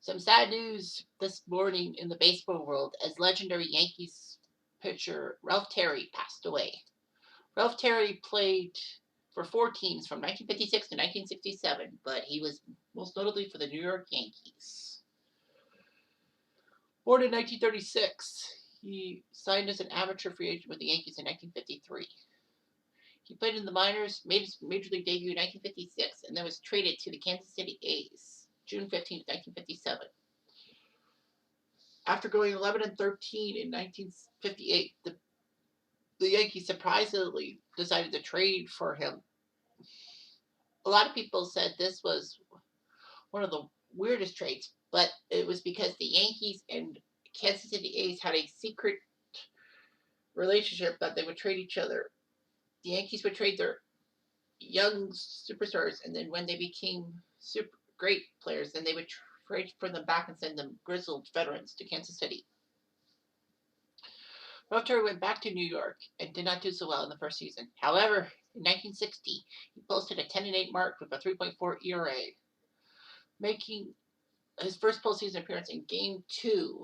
Some sad news this morning in the baseball world as legendary Yankees pitcher Ralph Terry passed away. Ralph Terry played for four teams from 1956 to 1967, but he was most notably for the New York Yankees. Born in 1936, he signed as an amateur free agent with the Yankees in 1953. He played in the minors, made his major league debut in 1956, and then was traded to the Kansas City A's June 15, 1957. After going 11-13 in 1958, the Yankees surprisingly decided to trade for him. A lot of people said this was one of the weirdest trades, but it was because the Yankees and Kansas City A's had a secret relationship that they would trade each other. The Yankees would trade their young superstars, and then when they became super great players, then they would trade for them back and send them grizzled veterans to Kansas City. Ralph Terry went back to New York and did not do so well in the first season. However, in 1960, he posted a 10-8 mark with a 3.4 ERA, making his first postseason appearance in Game 2.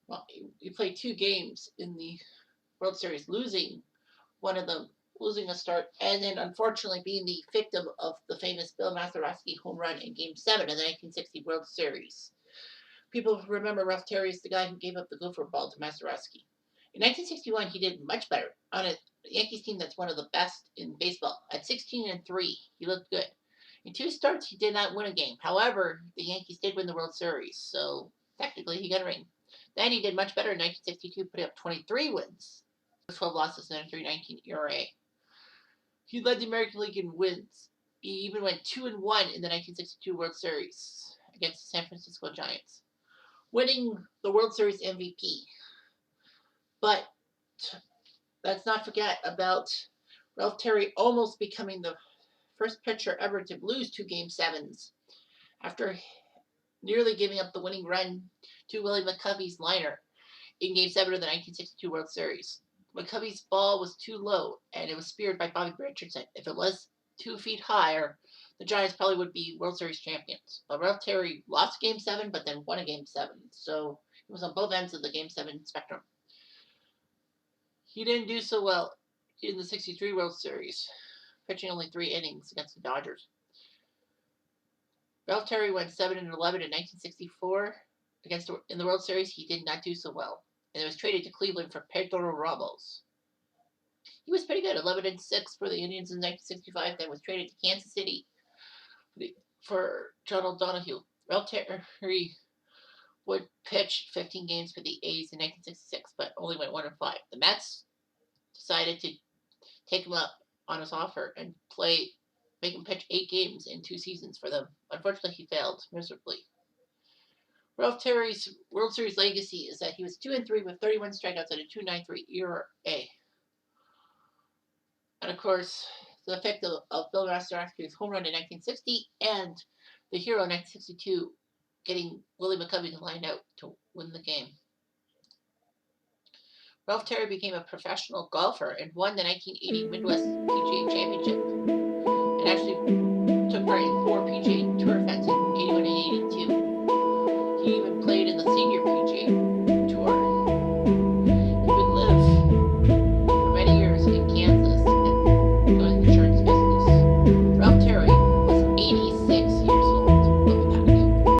Well, he played 2 games in the World Series, losing one of them, losing a start, and then unfortunately being the victim of the famous Bill Mazeroski home run in Game 7 of the 1960 World Series. People remember Ralph Terry as the guy who gave up the gopher ball to Mazeroski. In 1961, he did much better on a Yankees team that's one of the best in baseball. At 16-3, he looked good. In 2 starts, he did not win a game. However, the Yankees did win the World Series, so technically he got a ring. Then he did much better in 1962, putting up 23 wins, 12 losses, and a 3.19 ERA. He led the American League in wins. He even went 2-1 in the 1962 World Series against the San Francisco Giants, winning the World Series MVP. But let's not forget about Ralph Terry almost becoming the first pitcher ever to lose 2 Game 7s after nearly giving up the winning run to Willie McCovey's liner in Game 7 of the 1962 World Series. McCovey's ball was too low, and it was speared by Bobby Richardson. If it was 2 feet higher, the Giants probably would be World Series champions. But Ralph Terry lost Game 7, but then won a Game 7. So it was on both ends of the Game 7 spectrum. He didn't do so well in the 63 World Series, pitching only 3 innings against the Dodgers. Ralph Terry went 7-11 in 1964 in the World Series. He did not do so well, and was traded to Cleveland for Pedro Ramos. He was pretty good, 11-6 for the Indians in 1965. Then was traded to Kansas City for John O'Donohue. Ralph Terry would pitch 15 games for the A's in 1966, but only went 1-5. The Mets decided to take him up on his offer and make him pitch 8 games in 2 seasons for them. Unfortunately, he failed miserably. Ralph Terry's World Series legacy is that he was 2-3 with 31 strikeouts and a 2.93 ERA. And of course, the effect of Bill Mazeroski's home run in 1960 and the hero in 1962 getting Willie McCovey to line out to win the game. Ralph Terry became a professional golfer and won the 1980 Midwest PGA Championship and actually took part in 4 PGA Tour events in